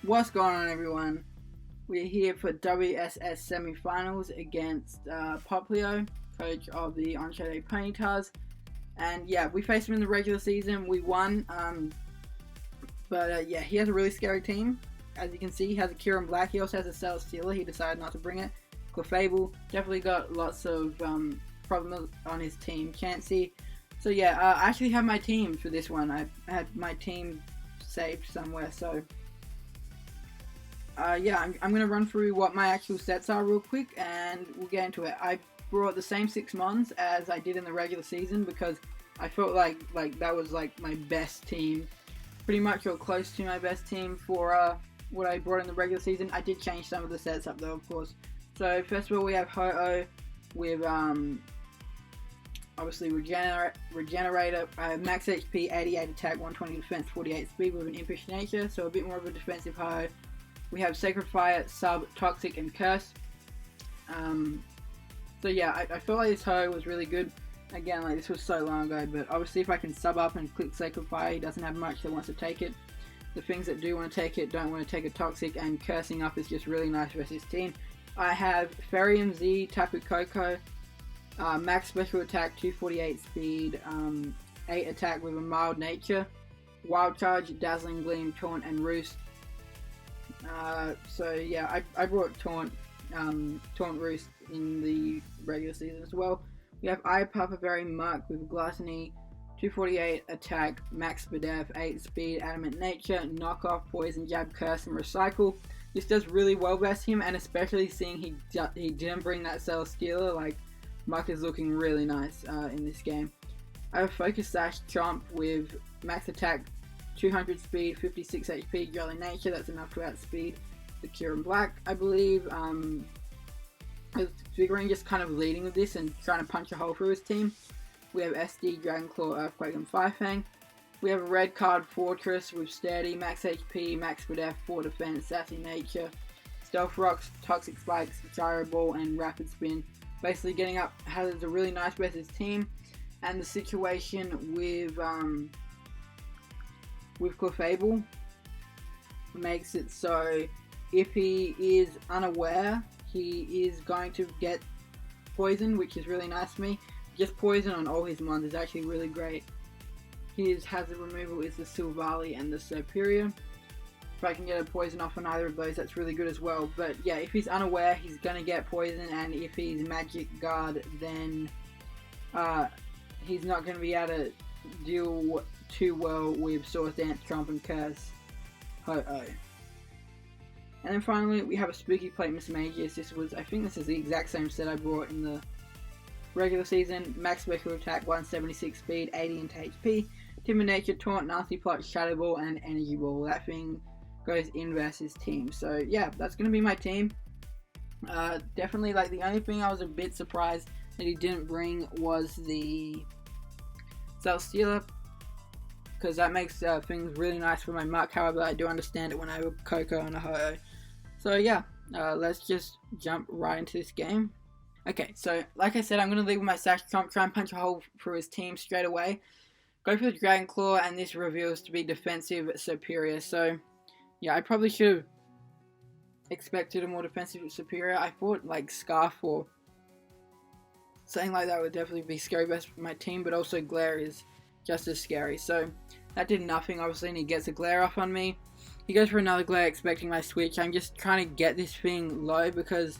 What's going on, everyone? We're here for WSS Semifinals against Popplio, coach of the Enschede Ponytas. And yeah, we faced him in the regular season. We won, but yeah, he has a really scary team. As you can see, he has a Kieran Black. He also has a Cell Stealer. He decided not to bring it. Clefable definitely got lots of problems on his team. Chansey. So yeah, I actually have my team for this one. I had my team saved somewhere. So yeah, I'm going to run through what my actual sets are real quick, and we'll get into it. I brought the same 6 mons as I did in the regular season because I felt like that was like my best team, pretty much, or close to my best team for what I brought in the regular season. I did change some of the sets up though, of course. So first of all, we have Ho-Oh with obviously Regenerator, max HP, 88 attack, 120 defense, 48 speed with an impish nature, so a bit more of a defensive Ho-Oh. We have Sacred Fire, Sub, Toxic, and Curse. So yeah, I feel like this Ho was really good. Again, like, this was so long ago, but obviously if I can sub up and click Sacred Fire, he doesn't have much that wants to take it. The things that do want to take it don't want to take a Toxic, and cursing up is just really nice versus team. I have Ferium Z, Tapu Koko, max special attack, 248 speed, 8 attack with a mild nature, Wild Charge, Dazzling Gleam, Taunt, and Roost. So yeah, I brought Taunt Roost in the regular season as well. We have Eye Puffer Berry Muck with Gluttony, 248 attack, max Spadef, 8 speed, Adamant Nature, Knockoff, Poison Jab, Curse, and Recycle. This does really well versus him, and especially seeing he didn't bring that Cell Stealer, like, Muck is looking really nice in this game. I have Focus Sash Chomp with max attack, 200 speed, 56 HP, Jolly Nature. That's enough to outspeed the Kieran Black, I believe. I was figuring just kind of leading with this and trying to punch a hole through his team. We have SD, Dragon Claw, Earthquake, and Firefang. We have a red card, Fortress, with Sturdy, max HP, max Spadef, 4 defense, Sassy Nature, Stealth Rocks, Toxic Spikes, Gyro Ball, and Rapid Spin. Basically getting up has a really nice versus team. And the situation with Clefable makes it so if he is unaware, he is going to get poison, which is really nice for me. Just poison on all his mons is actually really great. His hazard removal is the Silvally and the Superior. If I can get a poison off on either of those, that's really good as well. But yeah, if he's unaware, he's going to get poison, and if he's Magic Guard, then he's not going to be able to deal too well with Swords Dance, Trump, and Curse Ho-Oh. And then finally, we have a Spooky Plate Mismagius. I think this is the exact same set I brought in the regular season. Max Special Attack, 176 speed, 80 into HP, Timid Nature, Taunt, Nasty Plot, Shadow Ball, and Energy Ball. That thing goes in versus team. So yeah, that's going to be my team. Definitely, like, the only thing I was a bit surprised that he didn't bring was the Cell Stealer, because that makes things really nice for my Muck. However, I do understand it when I have a Koko and a Ho-Oh. So yeah, let's just jump right into this game. Okay, so like I said, I'm going to leave with my Sash Chomp, try and punch a hole through his team straight away. Go for the Dragon Claw, and this reveals to be defensive Superior. So yeah, I probably should have expected a more defensive Superior. I thought like Scarf or something like that would definitely be scary best for my team, but also Glare is just as scary. So that did nothing, obviously, and he gets a Glare off on me. He goes for another Glare, expecting my switch. I'm just trying to get this thing low, because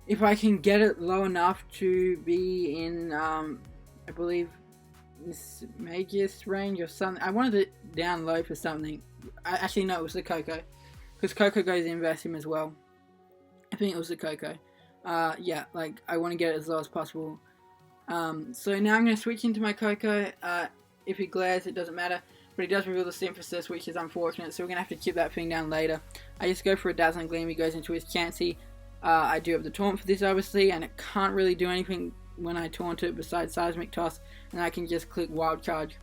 if I can get it low enough to be in, I believe, this Magius range or something. I wanted it down low for something. Actually, no, it was the Koko, because Koko goes in versus him as well. I think it was the Koko. Yeah, like, I want to get it as low as possible. So now I'm going to switch into my Koko. If he glares, it doesn't matter, but he does reveal the Synthesis, which is unfortunate, so we're going to have to chip that thing down later. I just go for a Dazzling Gleam. He goes into his Chansey. I do have the Taunt for this, obviously, and it can't really do anything when I taunt it besides Seismic Toss, and I can just click Wild Charge,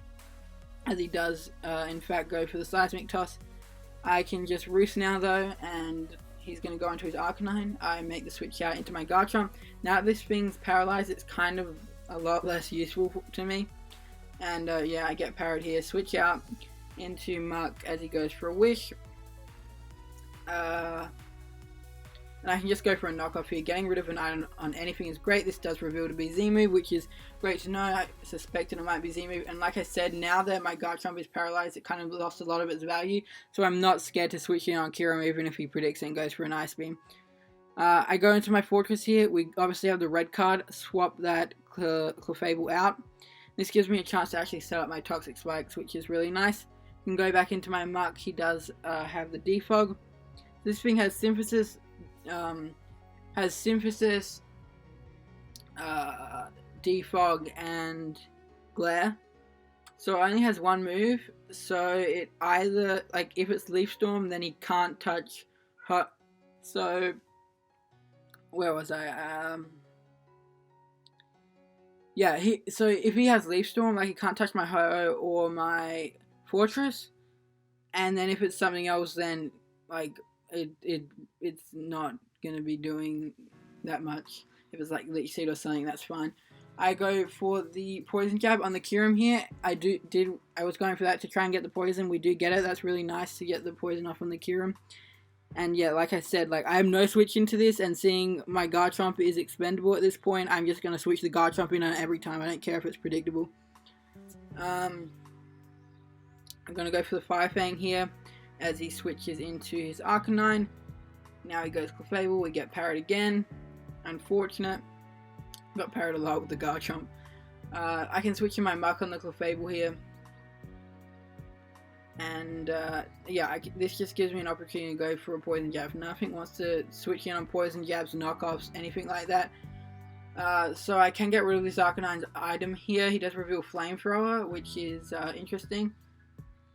as he does in fact go for the Seismic Toss. I can just Roost now though, and he's going to go into his Arcanine. I make the switch out into my Garchomp. Now that this thing's paralyzed, it's kind of a lot less useful to me. And yeah, I get parried here. Switch out into Muck as he goes for a Wish. And I can just go for a knockoff here. Getting rid of an item on anything is great. This does reveal to be Z-move, which is great to know. I suspected it might be Z-move. And like I said, now that my Garchomp is paralyzed, it kind of lost a lot of its value. So I'm not scared to switch in on Kyurem, even if he predicts and goes for an Ice Beam. I go into my Fortress here. We obviously have the red card. Swap that Clefable out. This gives me a chance to actually set up my Toxic Spikes, which is really nice. I can go back into my Muck. He does have the Defog. This thing has Synthesis, Defog, and Glare. So it only has one move. So it either, like, if it's Leaf Storm, then he can't touch her. So where was I? Yeah, so if he has Leaf Storm, like, he can't touch my Ho-Oh or my Fortress. And then if it's something else, then, like, it's not gonna be doing that much. If it's like Leech Seed or something, that's fine. I go for the Poison Jab on the Kyurem here. I was going for that to try and get the poison. We do get it. That's really nice to get the poison off on the Kyurem. And yeah, like I said, like, I have no switch into this, and seeing my Garchomp is expendable at this point, I'm just gonna switch the Garchomp in on every time. I don't care if it's predictable. I'm gonna go for the Fire Fang here as he switches into his Arcanine. Now he goes Clefable. We get parried again. Unfortunate. Got parried a lot with the Garchomp. I can switch in my Muck on the Clefable here. And yeah, this just gives me an opportunity to go for a Poison Jab. Nothing wants to switch in on Poison Jabs, knockoffs, anything like that. So I can get rid of this Arcanine's item here. He does reveal Flamethrower, which is interesting.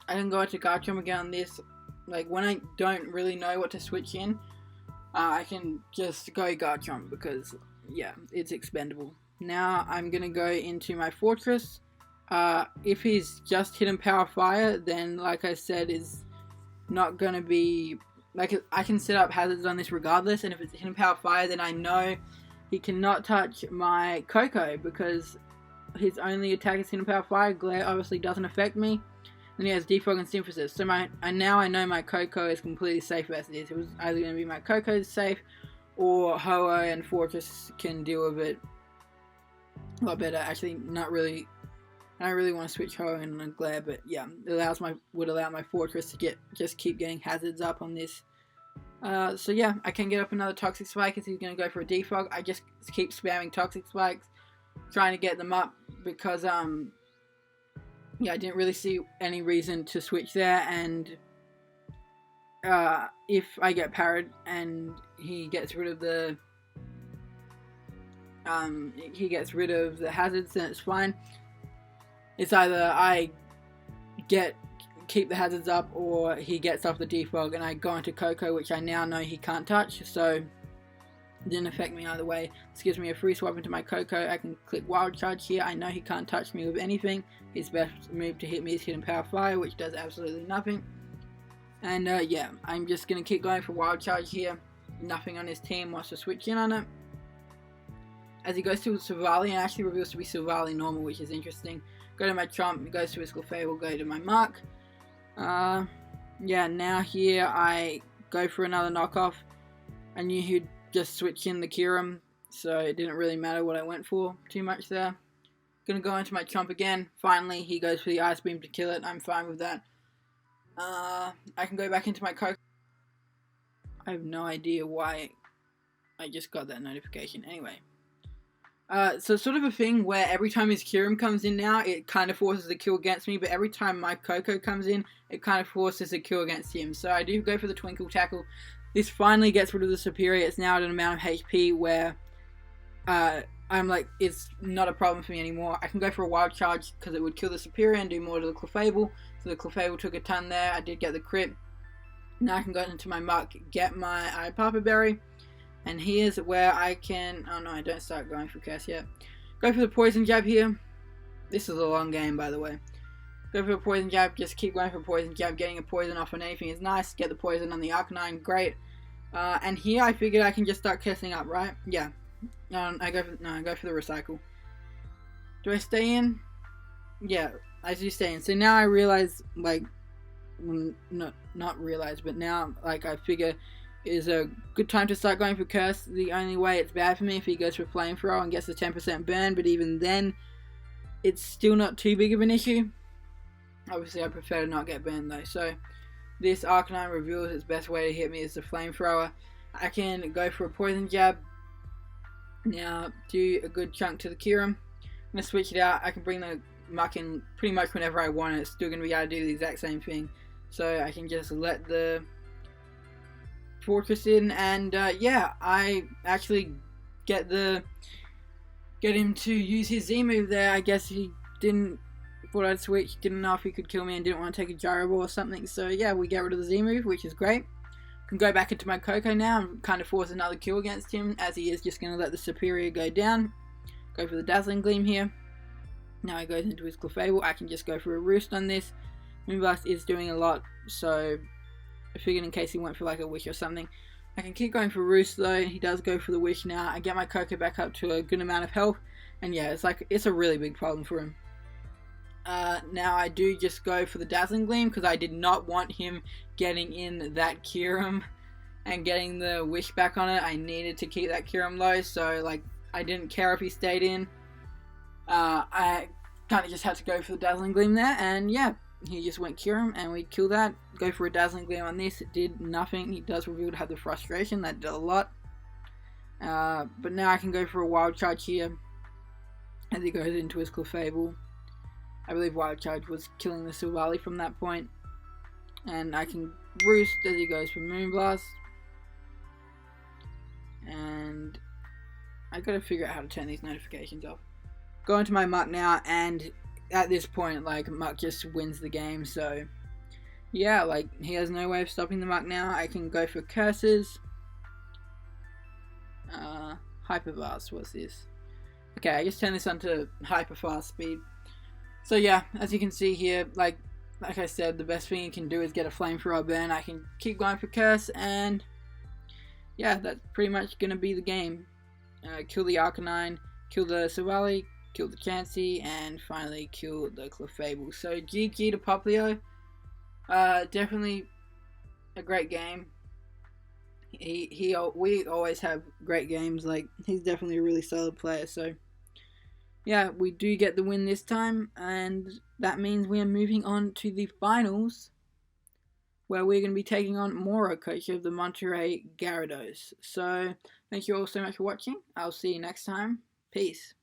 I can go into Garchomp again on this. Like, when I don't really know what to switch in, I can just go Garchomp because, yeah, it's expendable. Now I'm going to go into my Fortress. If he's just Hidden Power Fire, then, like I said, is not going to be... Like, I can set up hazards on this regardless, and if it's Hidden Power Fire, then I know he cannot touch my Coco because his only attack is Hidden Power Fire. Glare obviously doesn't affect me. Then he has Defog and Synthesis. So now I know my Coco is completely safe as it is. It was either going to be my Coco safe, or Ho-Oh and Fortress can deal with it a lot better. Actually, not really. I don't really want to switch Ho-Oh and Glare, but yeah, it would allow my Fortress to just keep getting hazards up on this. So yeah, I can get up another Toxic Spike as he's going to go for a Defog. I just keep spamming Toxic Spikes, trying to get them up because yeah, I didn't really see any reason to switch there, and if I get parried and he gets rid of the hazards, then it's fine. It's either I keep the hazards up, or he gets off the Defog and I go into Coco, which I now know he can't touch, so it didn't affect me either way. This gives me a free swap into my Coco. I can click Wild Charge here. I know he can't touch me with anything. His best move to hit me is Hidden Power Fire, which does absolutely nothing. And yeah, I'm just going to keep going for Wild Charge here. Nothing on his team wants to switch in on it. As he goes to Silvally, and actually reveals to be Silvally normal, which is interesting. Go to my Chomp, goes to his Clefable, go to my Muck. Yeah, now here I go for another knockoff. I knew he'd just switch in the Kyurem, so it didn't really matter what I went for too much there. Gonna go into my Chomp again. Finally, he goes for the Ice Beam to kill it. I'm fine with that. I can go back into my Coco. I have no idea why I just got that notification. Anyway. So it's sort of a thing where every time his Kyurem comes in now, it kind of forces a kill against me, but every time my Coco comes in, it kind of forces a kill against him. So I do go for the Twinkle Tackle. This finally gets rid of the Superior. It's now at an amount of HP where I'm like, it's not a problem for me anymore. I can go for a Wild Charge because it would kill the Superior and do more to the Clefable. So the Clefable took a ton there. I did get the crit. Now I can go into my Muck, get my Papa Berry. And here's where I can... Oh no, I don't start going for Curse yet. Go for the Poison Jab here. This is a long game, by the way. Go for a Poison Jab. Just keep going for Poison Jab. Getting a poison off on anything is nice. Get the poison on the Arcanine. Great. And here I figured I can just start cursing up, right? Yeah. I go for the Recycle. Do I stay in? Yeah, I do stay in. So now I realize, like, not realize, but now like I figure is a good time to start going for Curse. The only way it's bad for me if he goes for Flamethrower and gets a 10% burn, but even then, it's still not too big of an issue. Obviously, I prefer to not get burned though. So this Arcanine reveals its best way to hit me is the Flamethrower. I can go for a Poison Jab. Now do a good chunk to the Kyurem. I'm going to switch it out. I can bring the Muck in pretty much whenever I want, and it's still going to be able to do the exact same thing. So I can just let the Fortress in, and yeah, I actually get him to use his Z move there. I guess he didn't thought I'd switch, didn't know if he could kill me and didn't want to take a Gyro Ball or something. So yeah, we get rid of the Z move, which is great. Can go back into my Koko now and kind of force another kill against him, as he is just going to let the Superior go down. Go for the Dazzling Gleam here. Now he goes into his Clefable. I can just go for a Roost on this. Moonblast is doing a lot, so I figured in case he went for like a Wish or something. I can keep going for Roost though. He does go for the Wish now. I get my Koko back up to a good amount of health, and yeah, it's a really big problem for him. Now I do just go for the Dazzling Gleam because I did not want him getting in that Kyurem and getting the Wish back on it. I needed to keep that Kyurem low, so like I didn't care if he stayed in. I kind of just had to go for the Dazzling Gleam there, and yeah, he just went Kyurem and we kill that. Go for a Dazzling Gleam on this, it did nothing. He does reveal to have the Frustration, that did a lot. But now I can go for a Wild Charge here as he goes into his Clefable. I believe Wild Charge was killing the Silvally from that point. And I can Roost as he goes for Moonblast. And I gotta figure out how to turn these notifications off. Go into my Muck now, and at this point, like, Muck just wins the game, so yeah, like, he has no way of stopping the Muck now. I can go for Curses. Hyper Fast, what's this? Okay, I just turn this on to Hyper Fast Speed. So yeah, as you can see here, like I said, the best thing you can do is get a Flamethrower burn. I can keep going for Curse, and yeah, that's pretty much going to be the game. Kill the Arcanine, kill the Silvally, kill the Chansey, and finally kill the Clefable. So GG to Popplio. Definitely a great game. We always have great games. Like, he's definitely a really solid player, so yeah, we do get the win this time, and that means we are moving on to the finals, where we're going to be taking on Moro, coach of the Monterey Gyarados. So, thank you all so much for watching. I'll see you next time. Peace.